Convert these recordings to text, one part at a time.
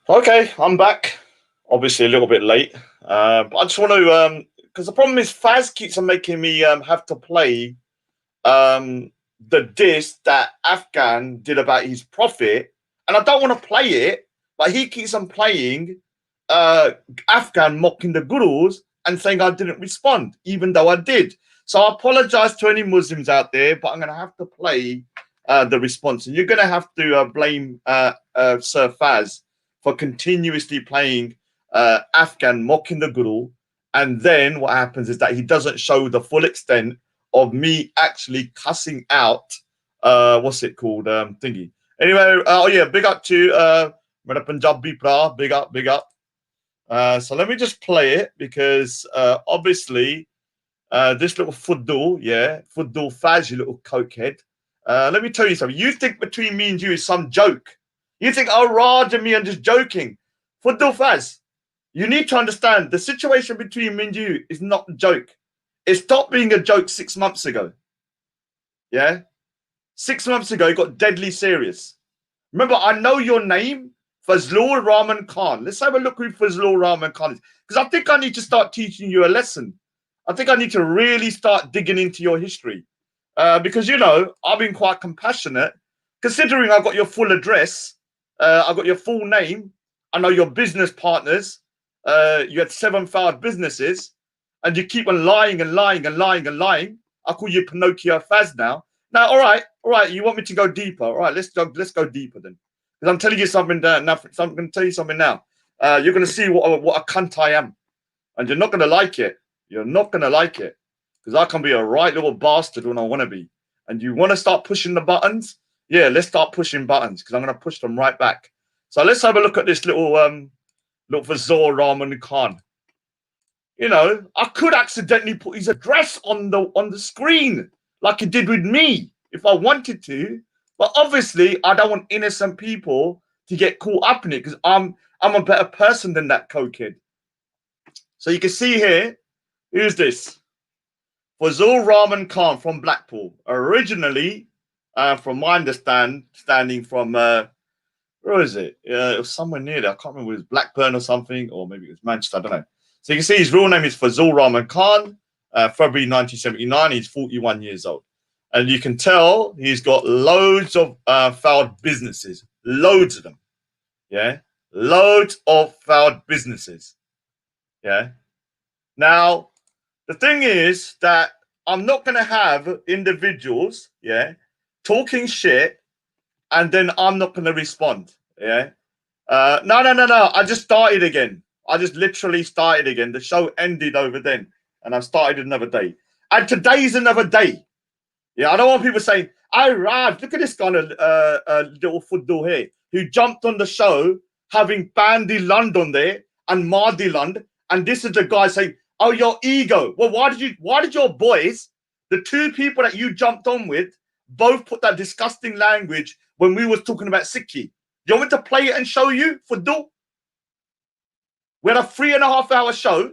Okay, I'm back. Obviously, a little bit late, but I just want to because the problem is Faz keeps on making me have to play um, the disc that Afghan did about his prophet, and I don't want to play it, but he keeps on playing uh, Afghan mocking the gurus and saying I didn't respond, even though I did. So I apologize to any Muslims out there, but I'm going to have to play the response, and you're going to have to blame Sir Faz for continuously playing Afghan mocking the guru. And then what happens is that he doesn't show the full extent of me actually cussing out what's it called thingy. Anyway, oh yeah, big up to Mera Punjabi pra, big up. So let me just play it because obviously this little Fudu, yeah, Fudu Faz, you little cokehead. Let me tell you something. You think between me and you is some joke. You think, oh, Raj and me are just joking. Fudu Faz, you need to understand the situation between me and you is not a joke. It stopped being a joke 6 months ago. Yeah? 6 months ago, it got deadly serious. Remember, I know your name, Fazlur Rahman Khan. Let's have a look who Fazlur Rahman Khan is. Because I think I need to start teaching you a lesson. I think I need to really start digging into your history. Because, you know, I've been quite compassionate. Considering I got your full address, I got your full name, I know your business partners, you had 7 failed businesses, and you keep on lying and lying and lying and lying. I call you Pinocchio Faz now. Now, all right. You want me to go deeper? All right, let's go deeper then. Because I'm telling you something now. I'm going to tell you something now. You're going to see what a cunt I am, and you're not going to like it. You're not going to like it because I can be a right little bastard when I want to be. And you want to start pushing the buttons? Yeah, let's start pushing buttons because I'm going to push them right back. So let's have a look at this little look for Zor Rahman Khan. You know, I could accidentally put his address on the screen like he did with me if I wanted to, but obviously I don't want innocent people to get caught up in it because I'm a better person than that cokehead. So you can see here, who's this? Fazul Rahman Khan from Blackpool, originally, from my understanding from where is it? It was somewhere near there. I can't remember. It was Blackburn or something, or maybe it was Manchester. I don't know. So you can see his real name is Fazul Rahman Khan. February 1979. He's 41 years old, and you can tell he's got loads of failed businesses. Loads of them. Yeah, loads of failed businesses. Yeah. Now the thing is that I'm not going to have individuals, yeah, talking shit, and then I'm not going to respond. Yeah. No. I just started again. I just literally started again. The show ended over then, and I started another day. And today's another day. Yeah, I don't want people saying, "Oh, Raj, look at this kind of little football here who jumped on the show having Bandy Lund on there and Mardi Lund, and this is the guy saying, "Oh, your ego." Well, why did your boys, the two people that you jumped on with, both put that disgusting language when we was talking about Sikhi? You want me to play it and show you football? We had a 3.5 hour show,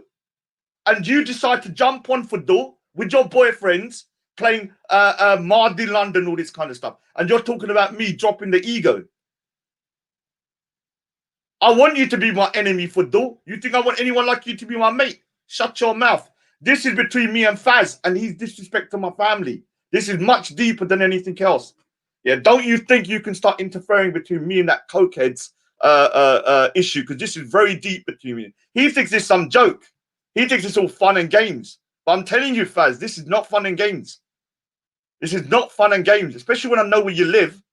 and you decide to jump on football with your boyfriends playing Mardi London, all this kind of stuff. And you're talking about me dropping the ego. I want you to be my enemy, football. You think I want anyone like you to be my mate? Shut your mouth. This is between me and Faz, and he's disrespecting my family. This is much deeper than anything else. Yeah, don't you think you can start interfering between me and that cokehead's issue? Because this is very deep between me. He thinks it's some joke. He thinks it's all fun and games. But I'm telling you, Faz, this is not fun and games. This is not fun and games, especially when I know where you live.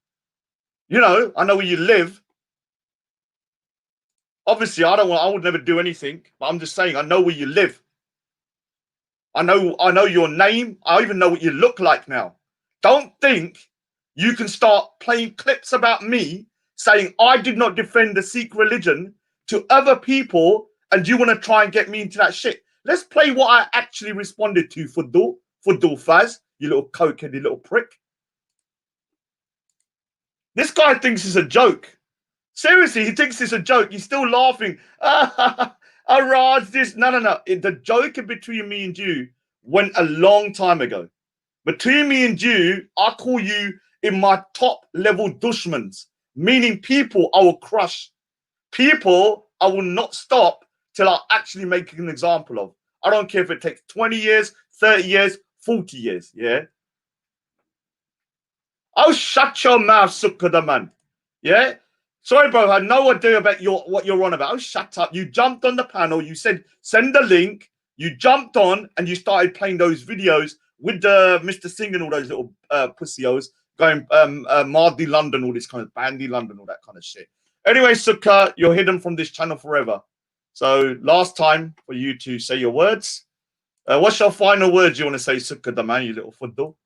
You know, I know where you live. Obviously, I would never do anything, but I'm just saying I know where you live. I know your name. I even know what you look like now. Don't think you can start playing clips about me saying I did not defend the Sikh religion to other people and you want to try and get me into that shit. Let's play what I actually responded to, Fudu Faz, you little cokehead, you little prick. This guy thinks it's a joke. Seriously, he thinks it's a joke. He's still laughing. Raj, this. No. The joke between me and you went a long time ago. Between me and you, I call you in my top level dushmans, meaning people I will crush. People I will not stop till I actually make an example of. I don't care if it takes 20 years, 30 years, 40 years, yeah? Oh, shut your mouth, sucker the man. Yeah? Sorry, bro, I had no idea about what you're on about. Oh, shut up. You jumped on the panel, you said send the link, you jumped on and you started playing those videos with the Mr. Singh and all those little pussios going Mardy London, all this kind of Bandy London, all that kind of shit. Anyway, Sukkah, you're hidden from this channel forever. So last time for you to say your words. What's your final words you want to say, Sukkah the man, you little fuddle?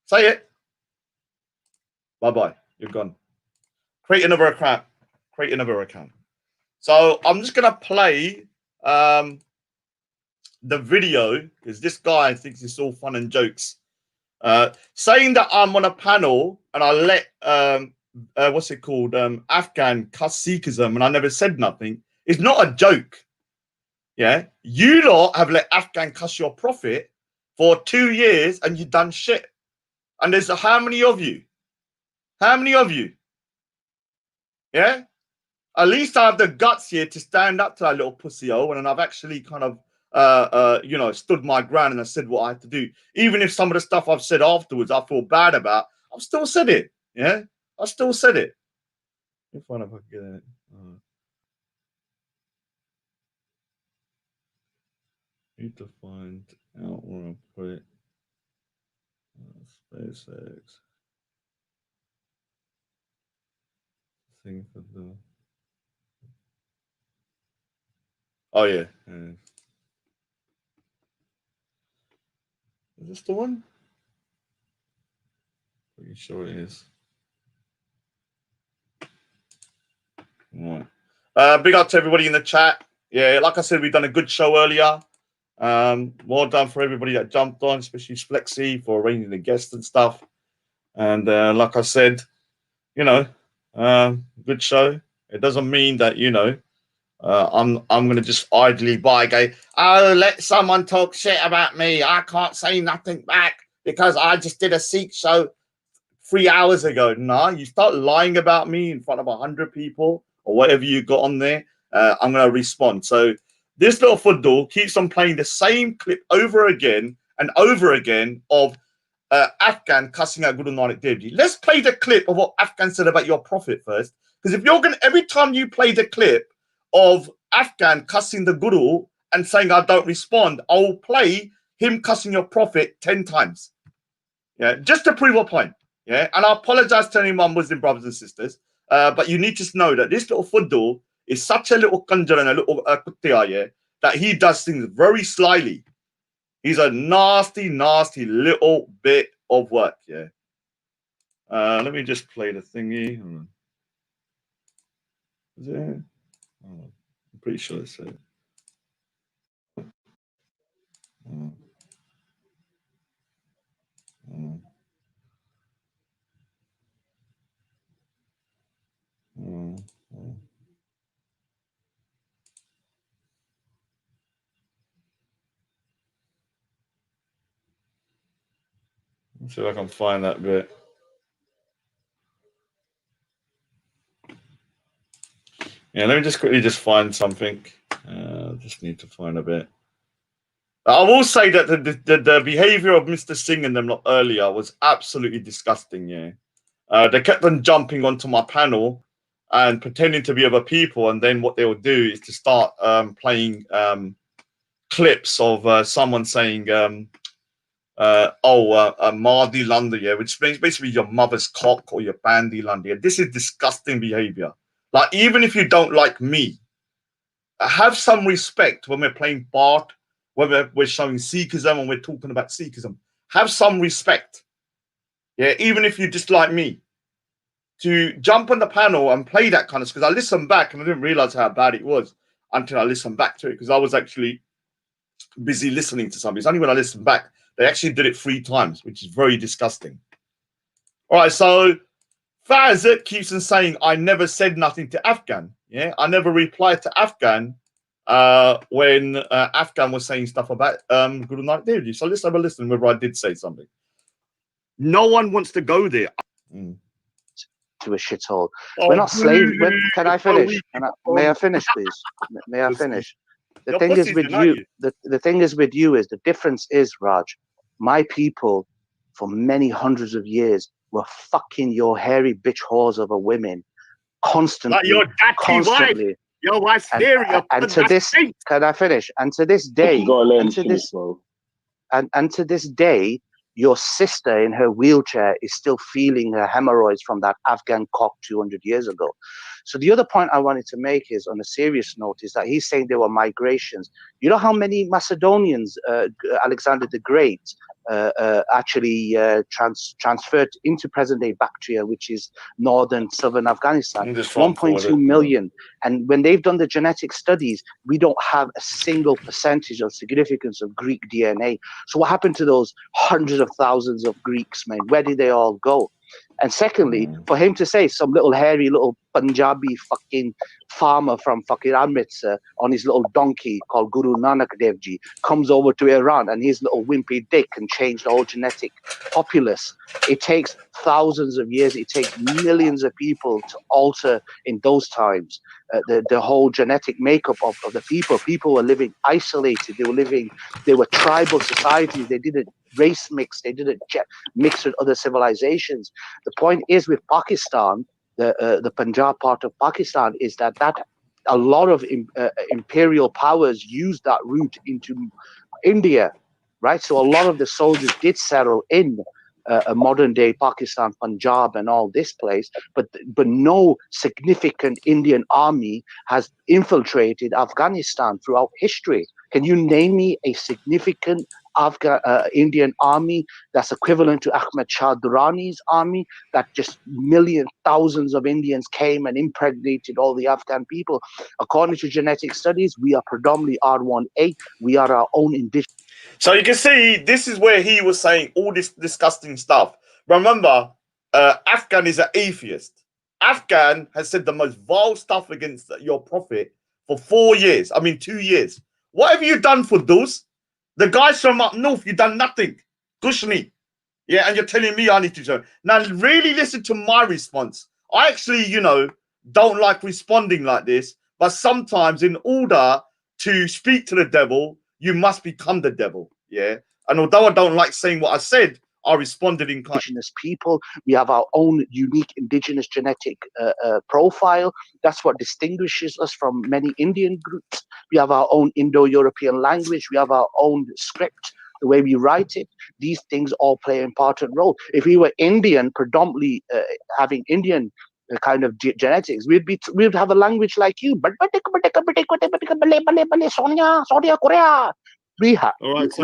Say it. Bye-bye. You're gone. Create another account. Create another account. So I'm just going to play the video because this guy thinks it's all fun and jokes. Saying that I'm on a panel and I let, what's it called, Afghan cuss Sikhism and I never said nothing is not a joke. Yeah? You lot have let Afghan cuss your prophet for 2 years and you've done shit. And there's how many of you? How many of you? Yeah? At least I have the guts here to stand up to that little pussy hole, and I've actually kind of, you know, stood my ground and I said what I had to do. Even if some of the stuff I've said afterwards I feel bad about, I've still said it. Yeah? I still said it. If I can get it. Need to find out where I put it. SpaceX. Thing for the. Oh yeah. Is this the one? Pretty sure it is. All right. Big up to everybody in the chat. Yeah, like I said, we've done a good show earlier. Well done for everybody that jumped on, especially Flexi for arranging the guests and stuff. And like I said, you know, good show. It doesn't mean that, you know, I'm gonna just idly buy go, oh, let someone talk shit about me. I can't say nothing back because I just did a Sikh show 3 hours ago. No, you start lying about me in front of 100 people or whatever you got on there, I'm gonna respond. So this little football keeps on playing the same clip over again and over again of Afghan cussing out Guru Nanak Dev Ji. Let's play the clip of what Afghan said about your prophet first. Because if you're going to, every time you play the clip of Afghan cussing the Guru and saying, I don't respond, I'll play him cussing your prophet 10 times. Yeah, just to prove a point. Yeah, and I apologize to any of my Muslim brothers and sisters, but you need to know that this little Fudu is such a little kanjar and a little kuttiya, yeah, that he does things very slyly. He's a nasty, nasty little bit of work, yeah. Let me just play the thingy. Is it? Oh, I'm pretty sure it's it. Let's see if I can find that bit. Yeah, let me just quickly just find something. Just need to find a bit. I will say that the behavior of Mr. Singh and them lot earlier was absolutely disgusting. Yeah, they kept on jumping onto my panel and pretending to be other people, and then what they will do is to start playing clips of someone saying, Mardy London, yeah, which means basically your mother's cock or your bandy London. This is disgusting behavior. Like, even if you don't like me, have some respect when we're playing Bart, when we're showing Sikhism and we're talking about Sikhism. Have some respect. Yeah, even if you dislike me. To jump on the panel and play that kind of stuff, because I listened back and I didn't realize how bad it was until I listened back to it, because I was actually busy listening to something. It's only when I listened back, they actually did it 3 times, which is very disgusting. All right, so Faz keeps on saying, I never said nothing to Afghan. Yeah, I never replied to Afghan when Afghan was saying stuff about Guru Nanak Dev Ji. So let's have a listen whether I did say something. No one wants to go there. To a shithole. We're not slaves. Can I finish? May I finish, please? May I finish? The thing is with you, the thing is with you is the difference is, Raj, my people for many hundreds of years were fucking your hairy bitch whores of a women constantly. Like your constantly. Wife. Your wife's hairy. And to this, can I finish? And to this day, and to this day, your sister in her wheelchair is still feeling her hemorrhoids from that Afghan cock 200 years ago. So the other point I wanted to make is, on a serious note, is that he's saying there were migrations. You know how many Macedonians, Alexander the Great, actually transferred into present-day Bactria, which is southern Afghanistan, 1.2 million. And when they've done the genetic studies, we don't have a single percentage of significance of Greek DNA. So what happened to those hundreds of thousands of Greeks, man? Where did they all go? And secondly, for him to say some little hairy little Punjabi fucking farmer from fucking Amritsar on his little donkey called Guru Nanak Dev Ji comes over to Iran and his little wimpy dick can change the whole genetic populace. It takes thousands of years. It takes millions of people to alter in those times the whole genetic makeup of the people. People were living isolated. They were tribal societies. They didn't race mix. They didn't mix with other civilizations. The point is with Pakistan, the Punjab part of Pakistan, is that a lot of imperial powers used that route into India, right? So a lot of the soldiers did settle in a modern day Pakistan, Punjab, and all this place, but no significant Indian army has infiltrated Afghanistan throughout history. Can you name me a significant Indian army that's equivalent to Ahmad Shah Durrani's army, that just thousands of Indians came and impregnated all the Afghan people? According to genetic studies, we are predominantly R1A. We are our own indigenous. So you can see this is where he was saying all this disgusting stuff. Remember, Afghan is an atheist. Afghan has said the most vile stuff against your prophet for 4 years. 2 years. What have you done for those? The guys from up north, you've done nothing. Gushni. Yeah, and you're telling me I need to join. Now, really listen to my response. I actually, don't like responding like this, but sometimes in order to speak to the devil, you must become the devil. Yeah. And although I don't like saying what I said, I responded in kind. Indigenous people. We have our own unique indigenous genetic profile. That's what distinguishes us from many Indian groups. We have our own Indo-European language. We have our own script, the way we write it. These things all play an important role. If we were Indian, predominantly having Indian kind of genetics, we'd have a language like you. But we have. All right, so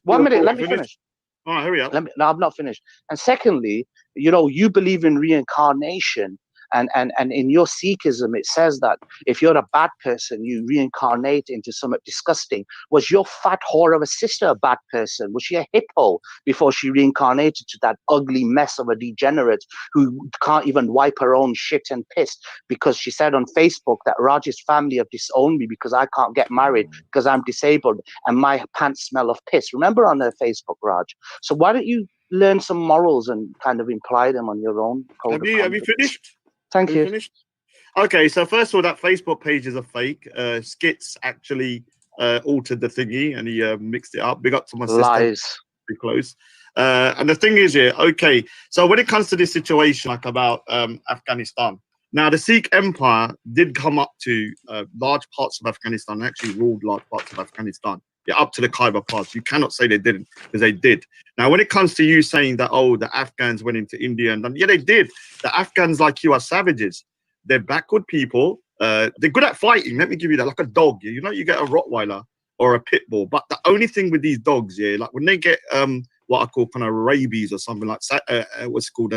1 minute. Let me finish. All right, hurry up. No, I'm not finished. And secondly, you believe in reincarnation. And in your Sikhism, it says that if you're a bad person, you reincarnate into something disgusting. Was your fat whore of a sister a bad person? Was she a hippo before she reincarnated to that ugly mess of a degenerate who can't even wipe her own shit and piss because she said on Facebook that Raj's family have disowned me because I can't get married because I'm disabled and my pants smell of piss. Remember on her Facebook, Raj? So why don't you learn some morals and kind of imply them on your own? Have you finished? Thank you. Finished? Okay, so first of all, that Facebook page is a fake. Skits actually altered the thingy and he mixed it up. Big up to my sister. Lies. Be close. And the thing is here, okay, so when it comes to this situation, like about Afghanistan, now the Sikh Empire did come up to large parts of Afghanistan, actually ruled large parts of Afghanistan. Yeah, up to the Khyber Pass. You cannot say they didn't, because they did. Now, when it comes to you saying that, oh, the Afghans went into India, and yeah, they did. The Afghans, like you, are savages. They're backward people. They're good at fighting. Let me give you that. Like a dog, you get a Rottweiler or a pit bull. But the only thing with these dogs, like when they get what I call kind of rabies or something like what's called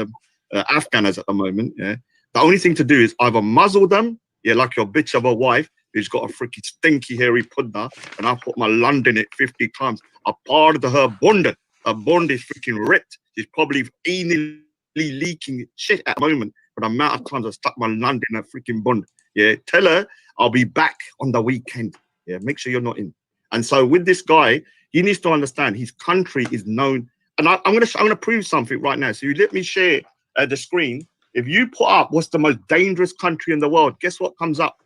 Afghanas at the moment. Yeah, the only thing to do is either muzzle them, like your bitch of a wife, who's got a freaking stinky hairy pudna, and I put my lund in it 50 times. A part of her bond. Her bond is freaking ripped. She's probably anally leaking shit at the moment. But the amount of times I stuck my lund in her freaking bond. Yeah, tell her I'll be back on the weekend. Yeah, make sure you're not in. And so with this guy, he needs to understand his country is known and I'm gonna prove something right now. So you let me share the screen. If you put up what's the most dangerous country in the world, guess what comes up?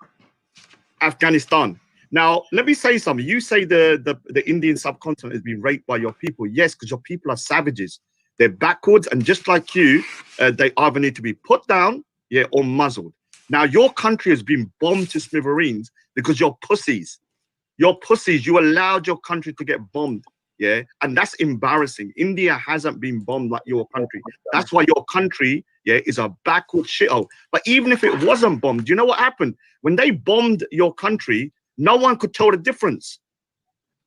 Afghanistan. Now, let me say something. You say the Indian subcontinent has been raped by your people. Yes, because your people are savages. They're backwards, and just like you, they either need to be put down, yeah, or muzzled. Now, your country has been bombed to smithereens because you're pussies. You're pussies. You allowed your country to get bombed, yeah, and that's embarrassing. India hasn't been bombed like your country. That's why your country, yeah, is a backward shithole. But even if it wasn't bombed, you know what happened? When they bombed your country, no one could tell the difference.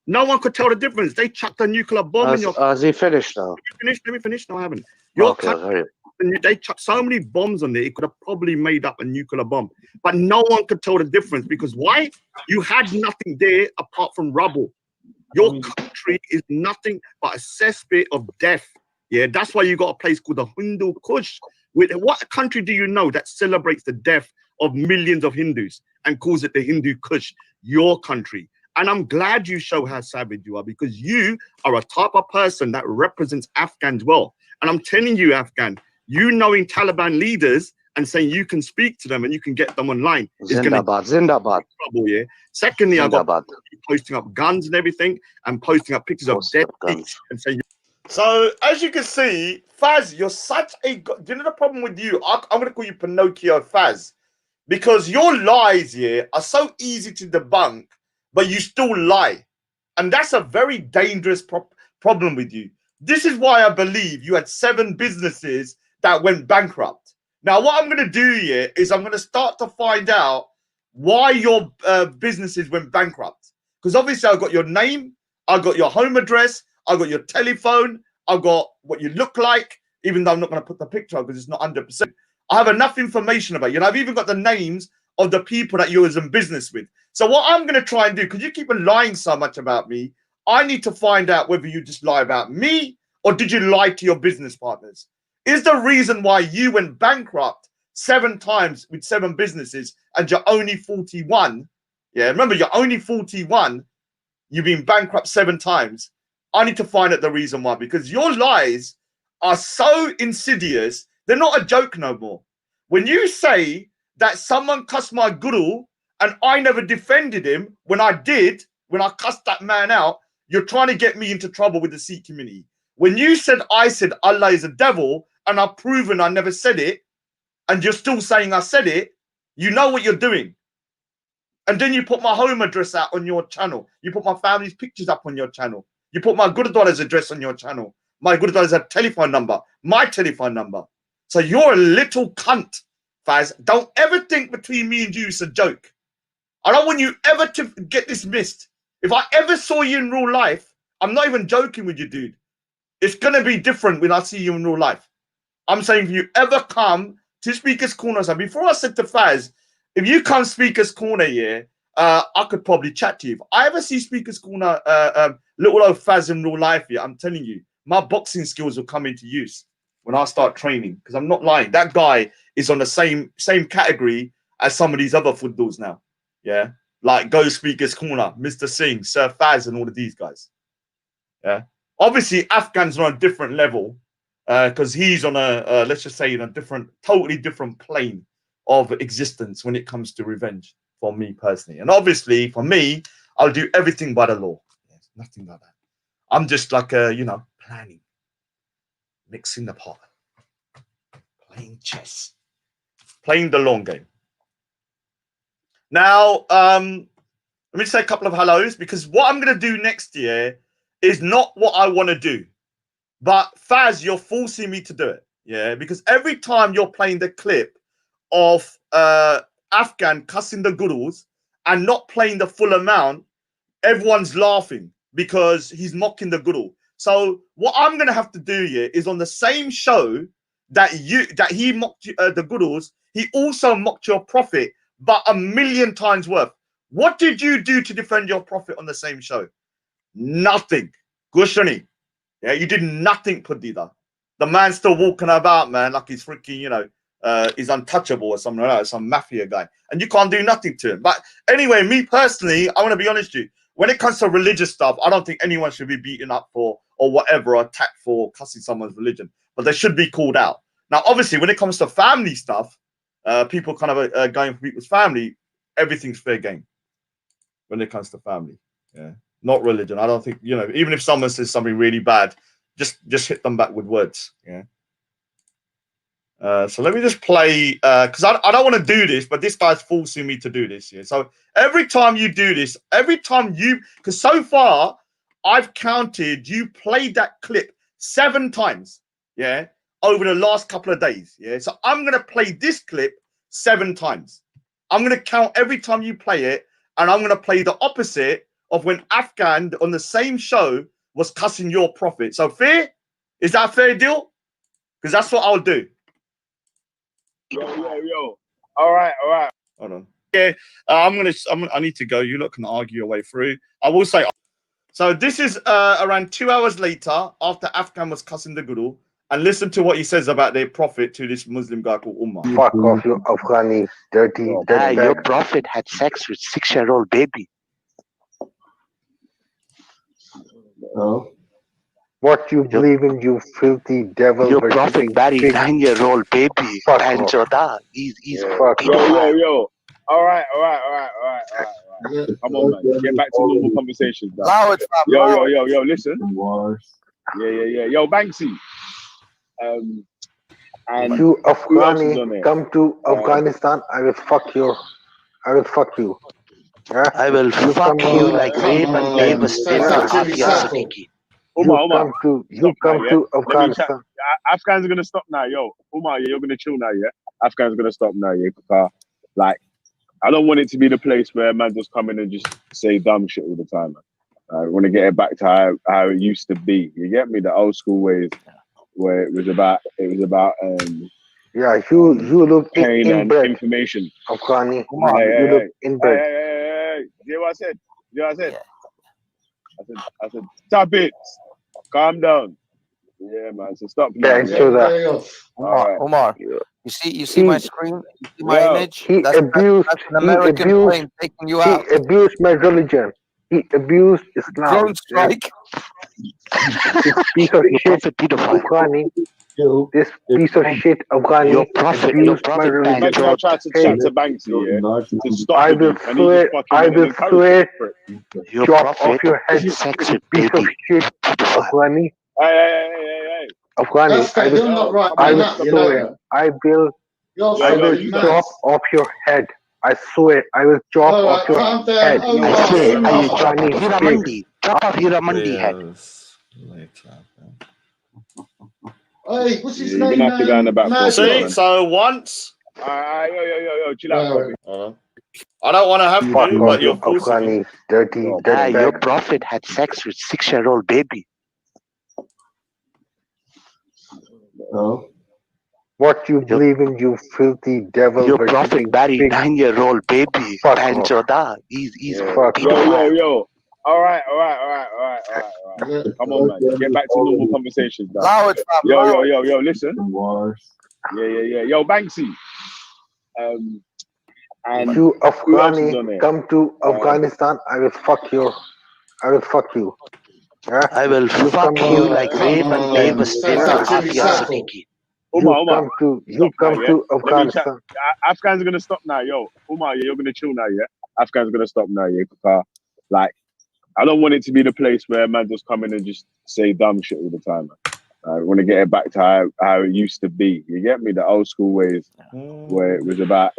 No one could tell the difference. They chucked a nuclear bomb in your country. Has he finished now? Let me finish. No, I haven't. Your okay, country, they chucked so many bombs on there, it could have probably made up a nuclear bomb. But no one could tell the difference because why? You had nothing there apart from rubble. Your country is nothing but a cesspit of death. Yeah, that's why you got a place called the Hindu Kush. What country do you know that celebrates the death of millions of Hindus and calls it the Hindu Kush? Your country. And I'm glad you show how savage you are because you are a type of person that represents Afghans well. And I'm telling you, Afghan, you knowing Taliban leaders and saying you can speak to them and you can get them online is going to Zindabad. Trouble, yeah. Secondly, I got posting up guns and everything and posting up pictures of dead guns and saying. So as you can see, Faz, you're such a. Do you know the problem with you? I'm going to call you Pinocchio Faz because your lies here are so easy to debunk, but you still lie, and that's a very dangerous problem with you. This is why I believe you had 7 businesses that went bankrupt. Now, what I'm going to do here is I'm going to start to find out why your businesses went bankrupt. Because obviously I've got your name, I've got your home address, I've got your telephone, I've got what you look like, even though I'm not going to put the picture up because it's not 100%. I have enough information about you. And I've even got the names of the people that you was in business with. So what I'm going to try and do, because you keep lying so much about me, I need to find out whether you just lie about me or did you lie to your business partners? Is the reason why you went bankrupt 7 times with 7 businesses and you're only 41? Yeah, remember, you're only 41. You've been bankrupt 7 times. I need to find out the reason why, because your lies are so insidious. They're not a joke no more. When you say that someone cussed my guru and I never defended him when I did, when I cussed that man out, you're trying to get me into trouble with the Sikh community. When you said I said Allah is a devil and I've proven I never said it, and you're still saying I said it, you know what you're doing. And then you put my home address out on your channel. You put my family's pictures up on your channel. You put my Gurudwara's address on your channel. My Gurudwara's telephone number, my telephone number. So you're a little cunt, Faz. Don't ever think between me and you it's a joke. I don't want you ever to get dismissed. If I ever saw you in real life, I'm not even joking with you, dude. It's going to be different when I see you in real life. I'm saying if you ever come to Speaker's Corner, so before I said to Faz, if you come Speaker's Corner here, I could probably chat to you. If I ever see Speaker's Corner, little old Faz in real life here, I'm telling you, my boxing skills will come into use when I start training. Because I'm not lying. That guy is on the same category as some of these other footballs now. Yeah. Like Go Speaker's Corner, Mr. Singh, Sir Faz, and all of these guys. Yeah. Obviously, Afghan's on a different level because he's on a, let's just say, in a totally different plane of existence when it comes to revenge for me personally. And obviously, for me, I'll do everything by the law. Yes, nothing like that. I'm just like, planning, mixing the pot, playing chess, playing the long game. Now, let me say a couple of hellos because what I'm going to do next year is not what I want to do. But Faz, you're forcing me to do it. Yeah, because every time you're playing the clip of Afghan cussing the gurus and not playing the full amount, everyone's laughing because he's mocking the guru. So what I'm going to have to do here is on the same show that he mocked the gurus, he also mocked your prophet, but 1,000,000 times worth. What did you do to defend your prophet on the same show? Nothing. Gushani. Yeah, you did nothing, Pudida. The man's still walking about, man, like he's freaking, he's untouchable or something like that, some mafia guy. And you can't do nothing to him. But anyway, me personally, I want to be honest with you. When it comes to religious stuff, I don't think anyone should be beaten up for or whatever are attacked for cussing someone's religion, but they should be called out. Now, obviously, when it comes to family stuff, people kind of going for people's family, everything's fair game. When it comes to family, yeah, not religion. I don't think, you know, even if someone says something really bad, just hit them back with words, yeah. So let me just play, because I don't want to do this, but this guy's forcing me to do this. Yeah. So every time you do this, because so far I've counted, you played that clip 7 times, yeah, over the last couple of days. Yeah. So I'm going to play this clip 7 times. I'm going to count every time you play it, and I'm going to play the opposite of when Afghan on the same show was cussing your prophet. So fair? Is that a fair deal? Because that's what I'll do. Yo. All right. Hold on. Yeah, I need to go. You lot can argue your way through. I will say. So this is around 2 hours later after Afghan was cussing the Guru, and listen to what he says about their prophet to this Muslim guy called Ummah. Fuck off, you Afghani, dirty. Your prophet had sex with 6-year-old baby. Oh. What you believe in, you filthy devil? Your prophet married 9-year-old baby. And Joda, he's fuck. Yo. All right. Come on, man. Get back to normal conversations. Yo. Listen. Yeah. Yo, Banksy. And you Afghani come to Afghanistan, I will fuck you. Yeah? I will fuck you like rape and Dave You come to Afghanistan. Afghans are gonna stop now, yo. Umar, you're gonna chill now, yeah. Afghans are gonna stop now, yeah. Like, I don't want it to be the place where man just come in and just say dumb shit all the time. Man. I want to get it back to how it used to be. You get me? The old school ways where it was about yeah, you look pain and bed. information. Afghani, you look in bed. Hey. You know what I said? I said, stop it. Calm down. Yeah, man. So stop now. Omar, you see my screen? You see my image? That's an American plane taking you out. He abused my religion. He abused Islam. Drone strike. This piece of shit, Afghani. This piece of shit, Afghani. Your prophet abused my religion. Imagine I tried to chat to Banksy, yeah? To stop I will swear, chop off your head, piece of shit, Afghani. Hey. Afghani, I will chop off your head. I swear, I will chop off your head. I swear, I will chop Hiramandi. Chop off Hiramandi head. Hey, what's his name? You're gonna have to go in the back. See, so once. Yo, chill out. I don't want to have to, but you're Afghani, dirty. Your prophet had sex with 6-year-old baby. Oh. What you believe in, you filthy devil? Your prophet married 9-year-old baby. And Joda, he's fuck. Yo. All right. Come on, man. Get back to normal conversations. Yo. Listen. Yeah. Yo, Banksy. And you Afghani come to Afghanistan, I will fuck you. Yeah? I will fuck you like rape and Davis did to Afia Siddiqui. You come to Afghanistan. Afghans are gonna stop now, yo. Umar, you're gonna chill now, yeah. Afghans are gonna stop now, yeah. Like, I don't want it to be the place where man just come in and just say dumb shit all the time. Man. I want to get it back to how it used to be. You get me? The old school ways where it was about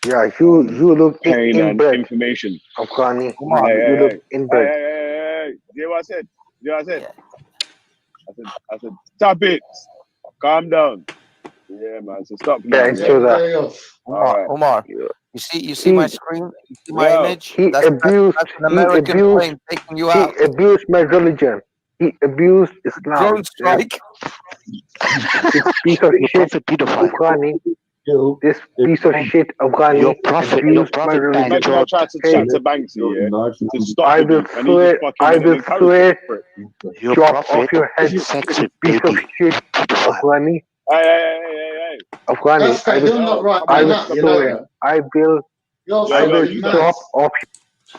yeah, you look pain in and bed. Information. Afghani, you look in bed. Hey. You know what I said? I said, stop it. Calm down. Yeah, man. So stop now. Omar, you see my screen? You see my image? That's an American plane taking you out. He abused my religion. He abused Islam. Drone strike. This piece of shit, Afghani. This piece of shit, Afghani. Your prophet my religion. Imagine I tried to chat to Banksy, yeah? To stop I will swear, chop off your head, piece of shit, Afghani. Hey. Afghani, I will chop off.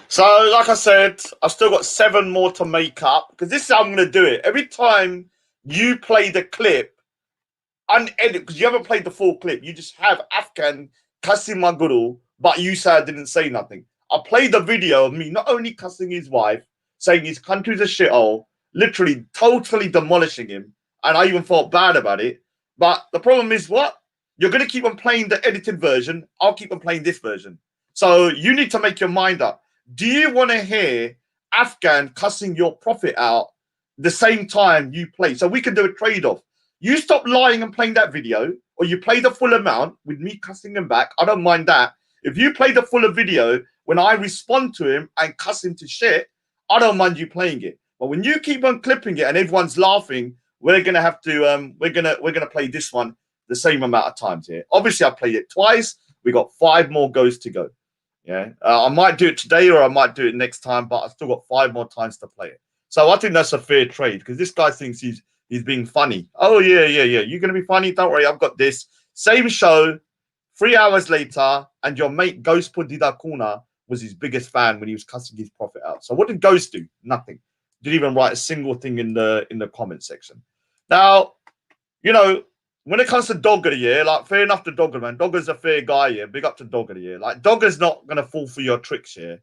So, like I said, I've still got 7 more to make up because this is how I'm going to do it. Every time you play the clip, unedited, because you haven't played the full clip, you just have Afghan cussing my guru, but you say I didn't say nothing. I played the video of me not only cussing his wife, saying his country's a shithole, literally totally demolishing him, and I even felt bad about it. But the problem is what? You're going to keep on playing the edited version. I'll keep on playing this version. So you need to make your mind up. Do you want to hear Afghan cussing your prophet out the same time you play? So we can do a trade-off. You stop lying and playing that video, or you play the full amount with me cussing him back. I don't mind that. If you play the fuller video when I respond to him and cuss him to shit, I don't mind you playing it. But when you keep on clipping it and everyone's laughing, we're gonna have to we're gonna play this one the same amount of times here. Obviously, I played it twice. We got 5 more goes to go. Yeah, I might do it today or I might do it next time, but I've still got 5 more times to play it. So I think that's a fair trade because this guy thinks he's being funny. Oh, yeah. You're going to be funny? Don't worry. I've got this. Same show, 3 hours later, and your mate Ghost Pudida Kuna was his biggest fan when he was cussing his prophet out. So what did Ghost do? Nothing. Didn't even write a single thing in the comment section. Now, you know, when it comes to Dogger, yeah, like, fair enough to Dogger, man. Dogger's a fair guy, yeah. Big up to Dogger, yeah. Like, Dogger's not going to fall for your tricks, yeah.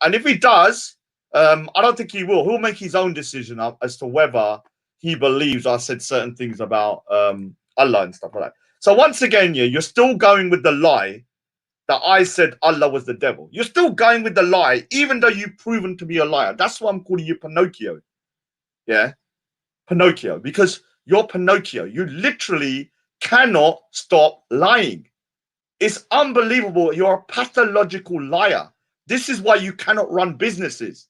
And if he does, I don't think he will. He'll make his own decision up as to whether he believes I said certain things about Allah and stuff like that. So once again, yeah, you're still going with the lie that I said Allah was the devil. You're still going with the lie, even though you've proven to be a liar. That's why I'm calling you Pinocchio. Yeah, Pinocchio, because you're Pinocchio. You literally cannot stop lying. It's unbelievable. You're a pathological liar. This is why you cannot run businesses.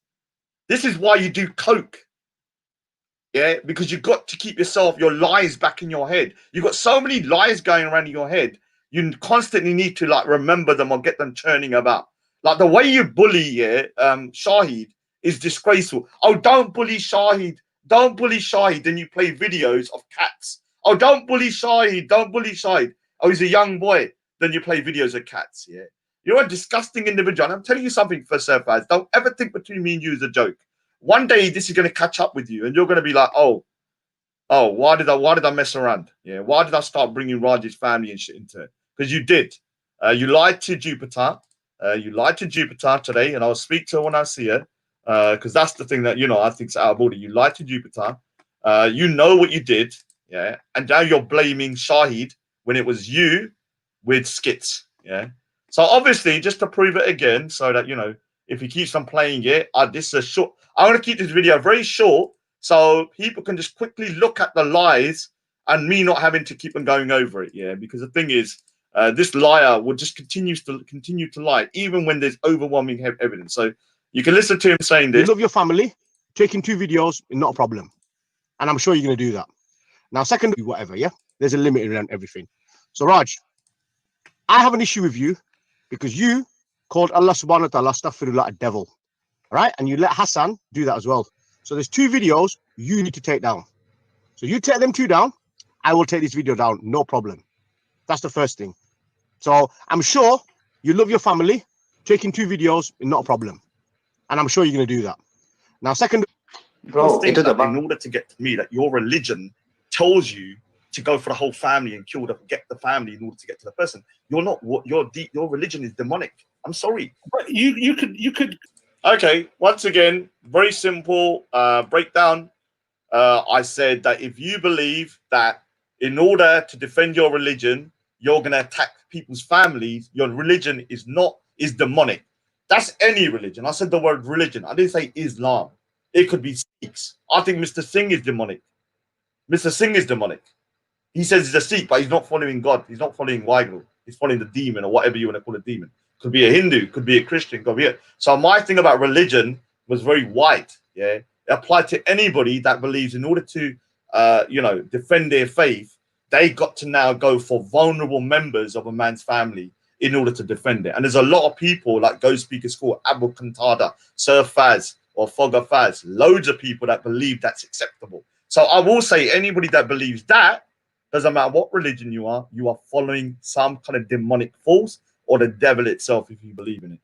This is why you do coke. Yeah, because you've got to keep your lies back in your head. You've got so many lies going around in your head. You constantly need to like remember them or get them churning about. Like the way you bully, yeah, Shahid is disgraceful. Oh, don't bully Shahid. Don't bully Shahid. Then you play videos of cats. Oh, don't bully Shahid. Don't bully Shahid. Oh, he's a young boy. Then you play videos of cats. Yeah, you're a disgusting individual. And I'm telling you something, for Surfaz. Don't ever think between me and you is a joke. One day this is going to catch up with you, and you're going to be like, oh, why did I mess around? Yeah, why did I start bringing Raj's family and shit into it? Because you did. You lied to Jupiter. You lied to Jupiter today, and I'll speak to her when I see her. Because that's the thing that I think's out of order. You lied to Jupiter. You know what you did, yeah, and now you're blaming Shahid when it was you with skits, yeah. So obviously, just to prove it again, so that if he keeps on playing it, this is a short. I'm going to keep this video very short so people can just quickly look at the lies and me not having to keep on going over it. Yeah, because the thing is, this liar will just continue to lie even when there's overwhelming evidence. So you can listen to him saying this. You love your family, taking 2 videos, not a problem. And I'm sure you're going to do that. Now, secondly, whatever, yeah? There's a limit around everything. So, Raj, I have an issue with you because you called Allah subhanahu wa ta'ala astaghfirullah a devil. Right? And you let Hassan do that as well. So there's 2 videos you need to take down. So you take them 2 down, I will take this video down, no problem. That's the first thing. So I'm sure you love your family, taking 2 videos, not a problem. And I'm sure you're going to do that. Now, second, bro, in order to get to me, that your religion tells you to go for the whole family and get the family in order to get to the person. You're not what your religion is demonic. I'm sorry. But you could. Okay, once again, very simple breakdown. I said that if you believe that in order to defend your religion, you're going to attack people's families, your religion is demonic. That's any religion. I said the word religion. I didn't say Islam. It could be Sikhs. I think Mr. Singh is demonic. Mr. Singh is demonic. He says he's a Sikh, but he's not following God. He's not following Waheguru. He's following the demon or whatever you want to call a demon. Could be a Hindu, could be a Christian, could be it. So my thing about religion was very wide. Yeah, it applied to anybody that believes in order to, defend their faith, they got to now go for vulnerable members of a man's family in order to defend it. And there's a lot of people like Go Speaker School, Abu Kantada, Sir Faz, or Fogger Faz, loads of people that believe that's acceptable. So I will say anybody that believes that, doesn't matter what religion you are following some kind of demonic force or the devil itself if you believe in it.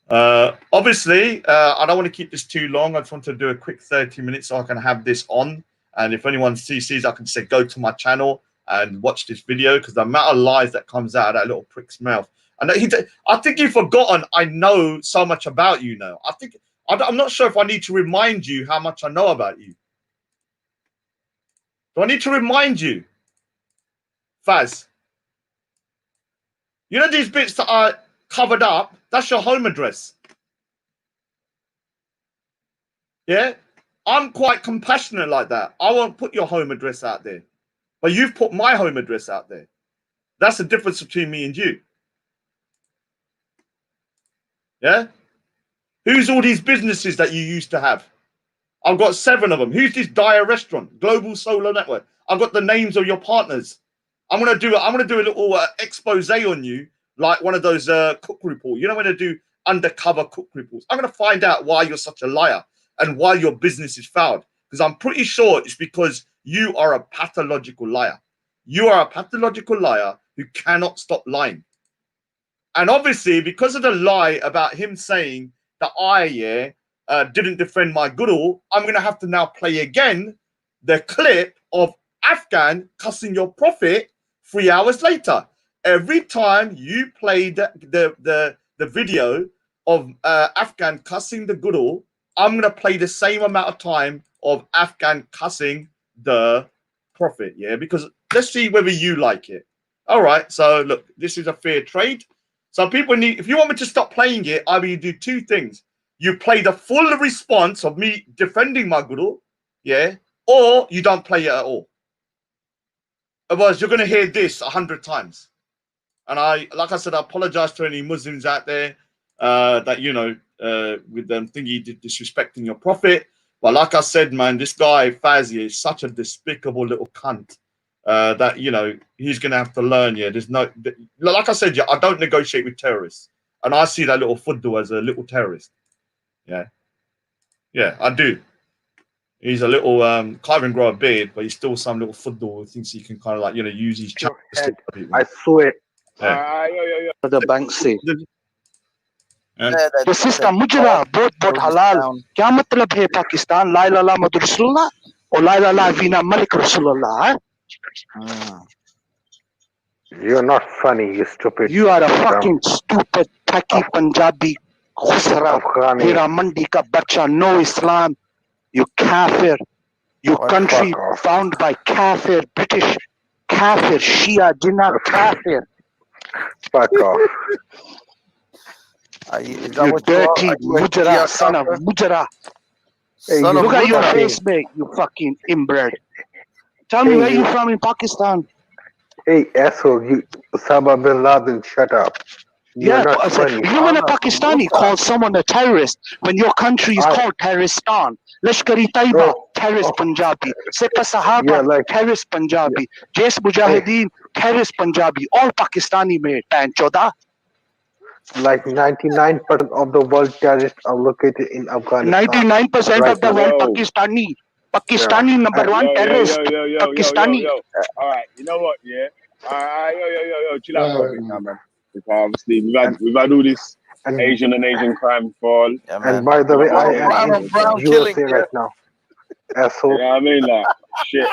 Obviously, I don't want to keep this too long. I just want to do a quick 30 minutes so I can have this on. And if anyone sees, I can say go to my channel and watch this video, because the amount of lies that comes out of that little prick's mouth. And I think you've forgotten I know so much about you now. I'm not sure if I need to remind you how much I know about you. Do I need to remind you, Faz? You know these bits that are covered up? That's your home address. Yeah? I'm quite compassionate like that. I won't put your home address out there. But you've put my home address out there. That's the difference between me and you. Yeah? Who's all these businesses that you used to have? I've got 7 of them. Who's this Dyer restaurant? Global Solar Network. I've got the names of your partners. I'm gonna do a little expose on you, like one of those cook reports. You know when they do undercover cook reports? I'm gonna find out why you're such a liar and why your business is fouled. Because I'm pretty sure it's because you are a pathological liar. You are a pathological liar who cannot stop lying. And obviously, because of the lie about him saying that I didn't defend my Guru, I'm going to have to now play again the clip of Afghan cussing your prophet 3 hours later. Every time you play the video of Afghan cussing the Guru, I'm going to play the same amount of time of Afghan cussing the prophet, yeah? Because let's see whether you like it. All right, so look, this is a fair trade. So people need, if you want me to stop playing it, either you do 2 things. You play the full response of me defending my Guru, yeah, or you don't play it at all. Otherwise, you're going to hear this 100 times. And like I said, I apologize to any Muslims out there that, you know, with them thinking disrespecting your prophet. But like I said, man, this guy, Fazia, is such a despicable little cunt that, you know, he's going to have to learn, yeah. There's no, like I said, yeah, I don't negotiate with terrorists. And I see that little Fudu as a little terrorist. Yeah. Yeah, I do. He's a little, can't even grow a beard, but he's still some little Fudu who thinks he can kind of like, you know, use his chat to stick to people. I swear. Yeah. The Banksy. The system mujra बहुत halal. क्या मतलब है पाकिस्तान ला इलाहा मुहम्मद रसूलुल्लाह और ला इलाहा फीना मलिक रसूलुल्लाह? You're not funny, you stupid. You are a fucking stupid tacky Punjabi khusra hira mandi ka bacha, no Islam, you kafir, you country found by kafir, British kafir, Shia Jinnah kafir. Fuck off. You dirty mujra, son of mujra. Hey, look at your face, mate, you fucking inbred. Tell me where you from in Pakistan? Hey, asshole, you Osama bin Laden, shut up. You're not funny. You when a Pakistani calls someone a terrorist when your country is called Terroristan, Lashkari Taiba, terrorist Punjabi, Sepa Sahaba, terrorist Punjabi, Jais Mujahideen, terrorist Punjabi, all Pakistani made, Panchoda. Like 99% of the world terrorists are located in Afghanistan. 99% of the world Pakistani number 1 terrorist. Pakistani. All right, you know what? Yeah. Yo, chill out for a bit now, man. Because obviously we've had all this Asian and Asian crime fall. Yeah, and by the way, I am in USA right now. Asshole. You know what I mean? Like, shit.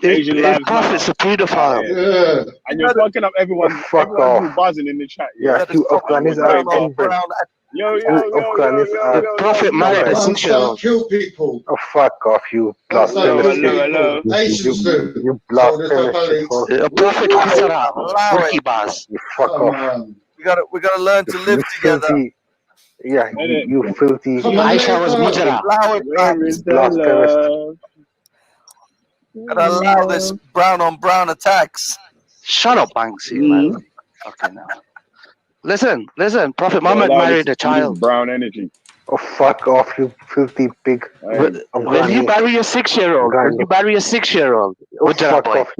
Asian lives Prophet's a pedophile. Yeah. And you're fucking up everyone who's buzzing in the chat. Yeah, you Afghans are inbred. Yo. Prophet married a 6-year-old. Kill people. Oh, fuck off, you blasphemous. Hello. You blasphemous. Prophet Hasara, Turkey bars. You fuck off. We gotta learn to live together. Yeah, you filthy. Aisha was Mujra. Blasphemous. Gotta allow this brown on brown attacks. Shut up, Banksy, man. Okay, now. Listen. Prophet Muhammad married a child. Brown energy. Oh, fuck off, you filthy pig. When you bury a 6-year-old, fuck off,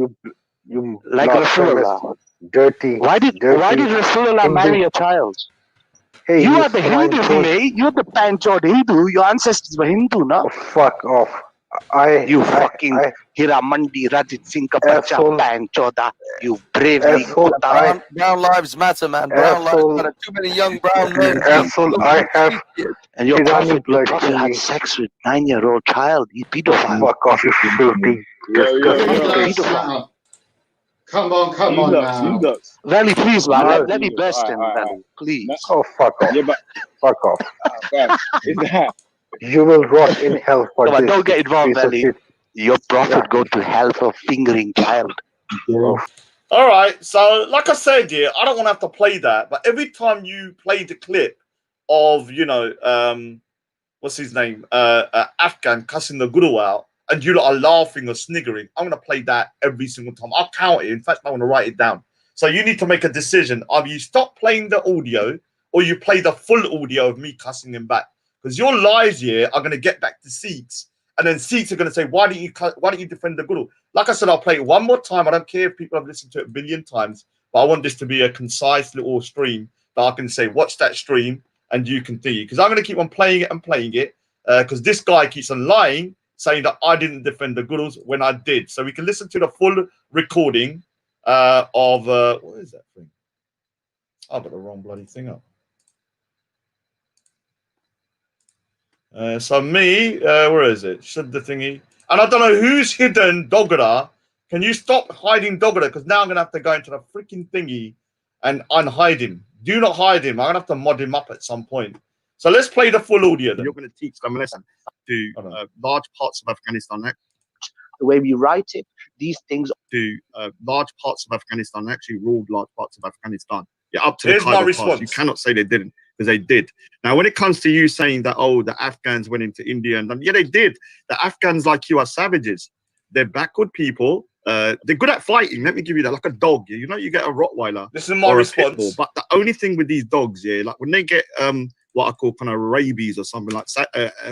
you like Rasulullah. Dirty. Why did Rasulullah marry a child? Hey, you are the Hindu, mate. You're the panchod Hindu. Your ancestors were Hindu, no? Oh, fuck off. You fucking Hiramandi Rajit Singh ka bacha bang choda. You bravely brown lives matter, man. Brown lives matter. Too many young brown men. I have and your Irani prophet had sex with 9-year-old child. He's pedophile. Fuck off, you filthy. Yo. Come on now. Valley, please, man. Let me bless him, Valley. Please. Oh, fuck off. Yeah, but fuck off. Is that? You will rot in hell for this. Don't get involved, Valley. Your prophet go to hell for fingering child. Yeah. All right. So, like I said, yeah, I don't want to have to play that, but every time you play the clip of, what's his name, Afghan cussing the guru out, and you lot are laughing or sniggering, I'm going to play that every single time. I'll count it. In fact, I want to write it down. So you need to make a decision. Either you stop playing the audio or you play the full audio of me cussing him back. Because your lies here are going to get back to Sikhs. And then Sikhs are going to say, why don't you defend the guru? Like I said, I'll play it one more time. I don't care if people have listened to it a billion times, but I want this to be a concise little stream that I can say, watch that stream and you can see. Because I'm going to keep on playing it because this guy keeps on lying, saying that I didn't defend the gurus when I did. So we can listen to the full recording of what is that thing? I've got the wrong bloody thing up. So me, where is it? Should the thingy? And I don't know who's hidden Dogara. Can you stop hiding Dogara? Because now I'm gonna have to go into the freaking thingy and unhide him. Do not hide him. I'm gonna have to mod him up at some point. So let's play the full audio. Then. You're going to teach them a lesson to large parts of Afghanistan. The way we write it, these things. To large parts of Afghanistan, actually ruled large parts of Afghanistan. Yeah, up to Here's the Khyber my response. Pass. You cannot say they didn't, because they did. Now, when it comes to you saying that, oh, the Afghans went into India and yeah, they did. The Afghans, like you, are savages. They're backward people. They're good at fighting. Let me give you that, like a dog. You know, you get a Rottweiler. This is my response. But the only thing with these dogs, yeah, like when they get what I call kind of rabies or something like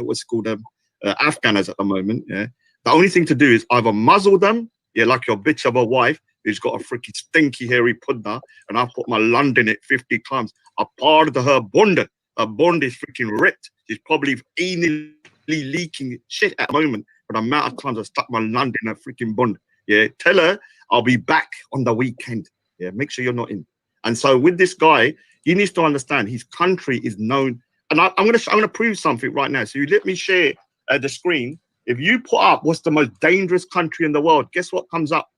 what's it called Afghanas at the moment. Yeah, the only thing to do is either muzzle them, yeah, like your bitch of a wife who's got a freaking stinky hairy pudna, and I've put my lung in it 50 times. A part of her bond. Her bond is freaking ripped. She's probably anally leaking shit at the moment. But the amount of times I stuck my lung in her freaking bond. Yeah, tell her I'll be back on the weekend. Yeah, make sure you're not in. And so with this guy, he needs to understand his country is known. And I'm gonna prove something right now. So you let me share the screen. If you put up what's the most dangerous country in the world, guess what comes up?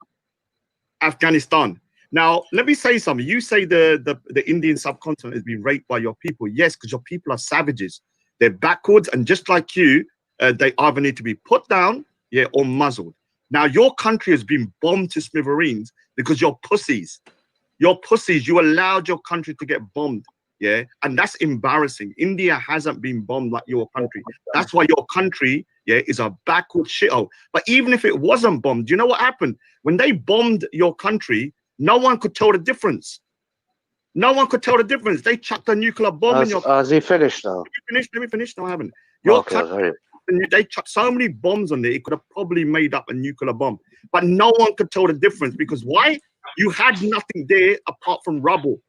Afghanistan. Now, let me say something. You say the Indian subcontinent has been raped by your people. Yes, because your people are savages. They're backwards, and just like you, they either need to be put down, yeah, or muzzled. Now, your country has been bombed to smithereens because you're pussies. You're pussies. You allowed your country to get bombed, yeah, and that's embarrassing. India hasn't been bombed like your country. That's why your country, yeah, is a backward shithole. But even if it wasn't bombed, do you know what happened? When they bombed your country, no one could tell the difference. No one could tell the difference. They chucked a nuclear bomb in your country. Has he finished now? Let me finish. No, I haven't. Your country, they chucked so many bombs on there, it could have probably made up a nuclear bomb. But no one could tell the difference because why? You had nothing there apart from rubble.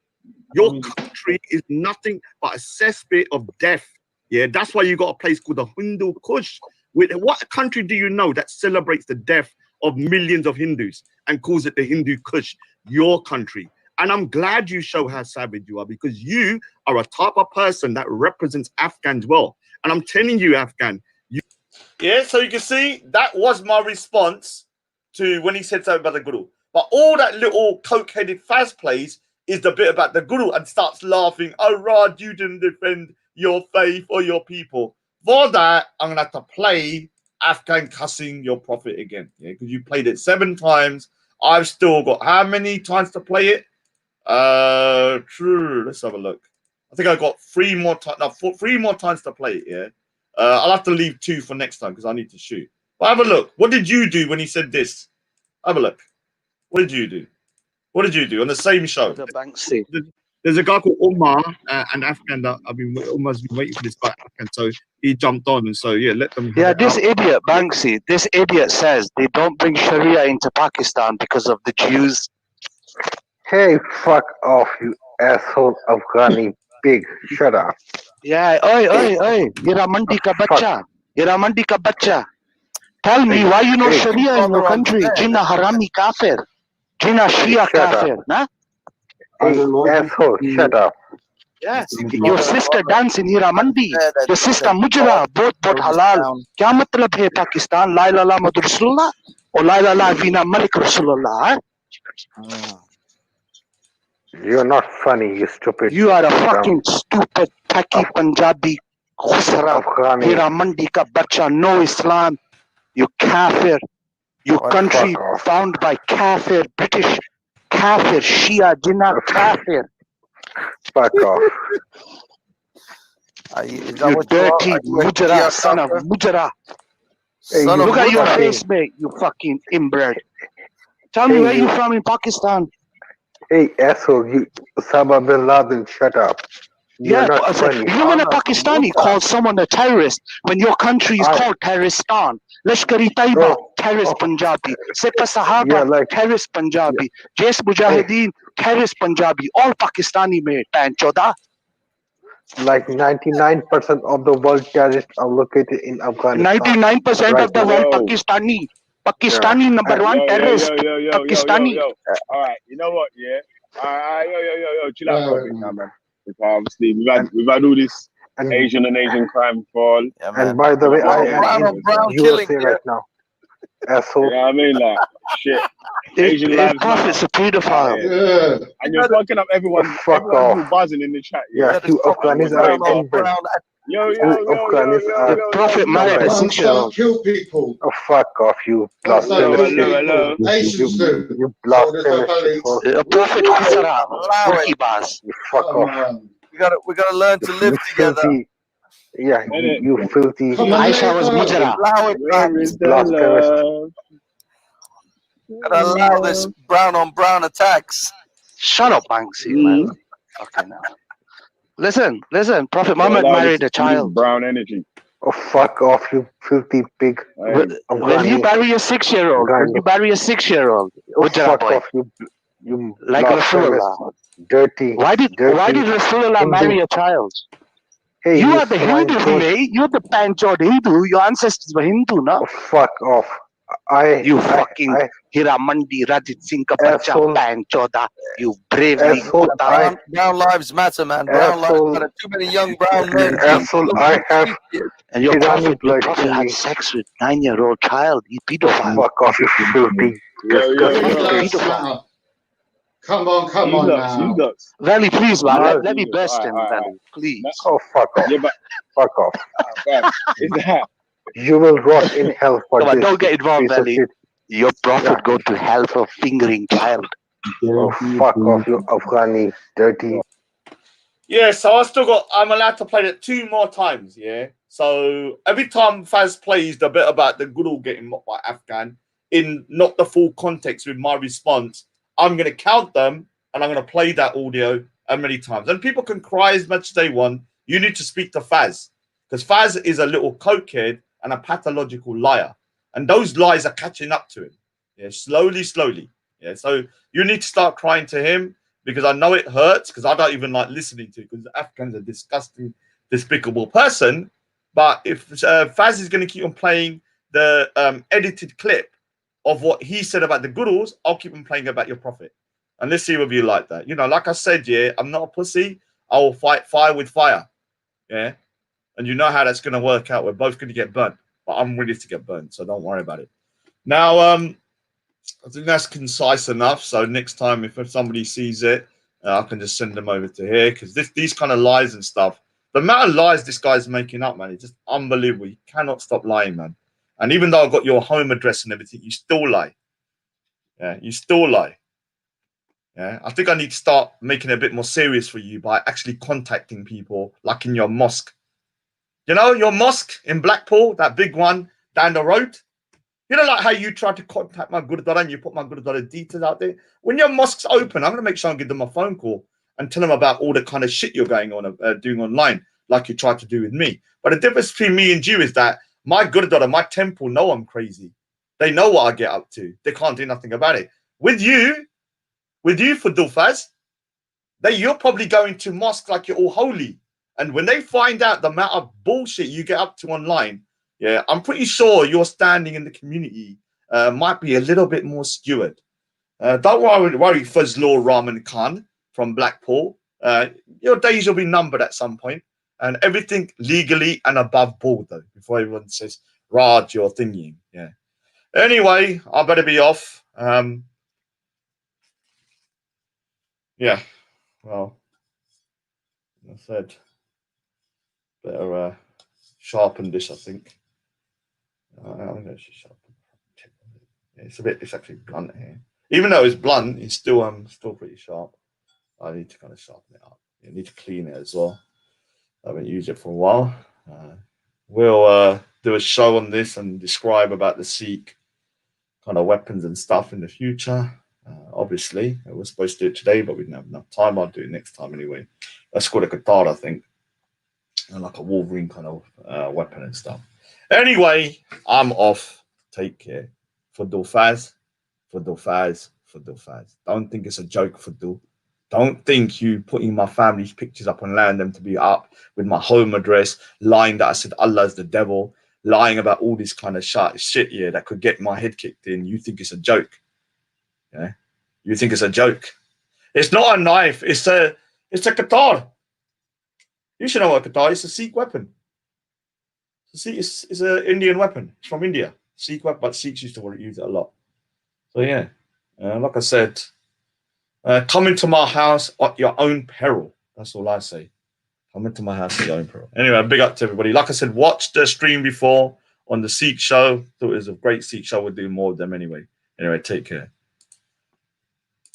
Your country is nothing but a cesspit of death. Yeah, that's why you got a place called the Hindu Kush. What country do you know that celebrates the death of millions of Hindus and calls it the Hindu Kush? Your country. And I'm glad you show how savage you are, because you are a type of person that represents Afghans well. And I'm telling you, Afghan. Yeah, so you can see that was my response to when he said something about the guru. But all that little coke-headed Faz plays is the bit about the guru and starts laughing. Oh, Rod, you didn't defend your faith or your people. For that, I'm going to have to play Afghan cussing your prophet again. Yeah, because you played it 7 times. I've still got how many times to play it? True. Let's have a look. I think I got 3 more times. No, 3 more times to play it. Yeah. I'll have to leave 2 for next time because I need to shoot. But have a look. What did you do when he said this? Have a look. What did you do? What did you do on the same show? The Banksy. There's a guy called Umar, an Afghan that Umar's been waiting for this guy, Afghan, so he jumped on, and so yeah, let them. Yeah, this idiot Banksy. This idiot says they don't bring Sharia into Pakistan because of the Jews. Hey, fuck off, you asshole Afghani pig! Shut up. Yeah, oi. Yera mandi ka bacha. Yera mandi ka bacha. Tell me why you know Sharia in your country? Jinnah harami kafir. Jinnah Shia kafir. Nah? Hey, asshole, shut up. Yeah. Your sister dance in Hira Mandi. Your sister Mujra. Both halal. Kya matlab hai Pakistan? La ilaha illallah Muhammad Rasulullah or la ilaha illallah Vina Malik Rasulullah? You're not funny, you stupid. You are a fucking stupid Paki Punjabi khusra. Hira Mandi ka bacha. No Islam. You kafir. Your country found by kafir, British kafir, Shia, Jinnah kafir. Fuck off. You dirty Mujra, son of Mujra. Look at your face, mate, you fucking inbred. Tell me where you from in Pakistan. Hey, asshole, you Osama bin Laden, shut up. You're not funny. You when a Pakistani calls someone a terrorist when your country is called Terroristan. Lashkari Taiba, terrorist Punjabi. Sepa Sahaba, terrorist Punjabi. Jais Mujahideen, terrorist Punjabi. All Pakistani made, Panchoda. Like 99% of the world terrorists are located in Afghanistan. 99% of the world Pakistani. Pakistani number one terrorist. Pakistani. All right, you know what? Yeah. Yo, chill out for a bit now, man. Because obviously we've had all this Asian and Asian crime fall. Yeah, and by the way, I am in USA right now. Asshole. You know what I mean? Like, shit. Asian lives Prophet's a pedophile. Yeah. And you're fucking up everyone who's buzzing in the chat. Yeah, you Afghans are inbred. Yo. Prophet married a 6-year-old. Kill people. Oh, fuck off, you blasphemous. Hello. Asians do. You blasphemous. Prophet Khusara. Bas. You fuck off. We gotta learn to live together. Filthy. Yeah, you filthy. Aisha was Mujra. Allow it, man. Gotta allow this brown on brown attacks. Shut up, Banksy, man. Okay, now. Listen. Prophet Muhammad married a child. Brown energy. Oh, fuck off, you filthy pig. Will you marry a 6-year-old? Will you marry a 6-year-old? Oh, fuck off, you like Rasulullah. Dirty. Why did Rasulullah marry a child? Hey, you are the Hindu, mate. You're the panchod Hindu. Your ancestors were Hindu, no? Oh, fuck off. Fucking Hira Mandi, Rajit Singh ka bacha, panchoda. You brave brown lives matter, man. Brown lives matter. Too many young brown men. Asshole, I have. And your prophet had sex with 9-year-old child. You pedophile. Fuck off, you filthy. Yo. Come on now. Valley, please, man. Let me burst him, Valley. Please. Oh, fuck off. Yeah, but fuck off. Is that? You will rot in hell for this. Don't get involved, Valley. Your prophet go to hell for fingering child. Oh, fuck off, you Afghani, dirty. Yeah, so I'm allowed to play it 2 more times, yeah? So every time Faz plays the bit about the good old getting mocked by Afghan, in not the full context with my response, I'm going to count them and I'm going to play that audio as many times. And people can cry as much as they want. You need to speak to Faz because Faz is a little cokehead and a pathological liar. And those lies are catching up to him. Yeah, slowly. Yeah, so you need to start crying to him because I know it hurts because I don't even like listening to it because the Afghan's a disgusting, despicable person. But if Faz is going to keep on playing the edited clip of what he said about the Gurus, I'll keep on playing about your prophet. And let's see whether you like that. You know, like I said, yeah, I'm not a pussy. I will fight fire with fire. Yeah. And you know how that's going to work out. We're both going to get burnt. But I'm ready to get burnt, so don't worry about it. Now, I think that's concise enough. So next time, if somebody sees it, I can just send them over to here because these kind of lies and stuff, the amount of lies this guy's making up, man, it's just unbelievable. You cannot stop lying, man. And even though I've got your home address and everything, you still lie. Yeah, you still lie. Yeah, I think I need to start making it a bit more serious for you by actually contacting people, like in your mosque. You know, your mosque in Blackpool, that big one down the road. You know, like how you tried to contact my Gurdwara and you put my Gurdwara details out there. When your mosque's open, I'm going to make sure I give them a phone call and tell them about all the kind of shit you're going on, doing online, like you tried to do with me. But the difference between me and you is that my Gurdwara, my temple, know I'm crazy. They know what I get up to. They can't do nothing about it. With you Fudu Faz, you're probably going to mosque like you're all holy. And when they find out the amount of bullshit you get up to online, Yeah, I'm pretty sure your standing in the community might be a little bit more skewed. Don't worry, Fazlur Rahman Khan from Blackpool. Your days will be numbered at some point, and everything legally and above board, though, before everyone says, Raj, you're thingy. Yeah. Anyway, I better be off. Yeah, well, I said, better sharpen this, I think. I'm going to sharpen. Yeah, it's actually blunt here. Even though it's blunt, it's still pretty sharp. I need to kind of sharpen it up. You need to clean it as well. I haven't used it for a while. We'll do a show on this and describe about the Sikh kind of weapons and stuff in the future. Obviously, I was supposed to do it today, but we didn't have enough time. I'll do it next time anyway. That's called a katana, I think, and like a Wolverine kind of weapon and stuff. Anyway, I'm off. Take care. Fudu Faz. Don't think it's a joke, Fudu. Don't think you putting my family's pictures up and allowing them to be up with my home address, lying that I said Allah's the devil, lying about all this kind of shit here that could get my head kicked in. You think it's a joke. Yeah? You think it's a joke. It's not a knife. It's a qatar. You should know what a qatar is. It's a Sikh weapon. It's an Indian weapon. It's from India. Sikh weapon, but Sikhs used to use it a lot. So yeah, like I said, come into my house at your own peril. That's all I say. Come into my house at your own peril. Anyway, big up to everybody. Like I said, watch the stream before on the Sikh show. Thought it was a great Sikh show. We'll do more of them anyway. Anyway, take care.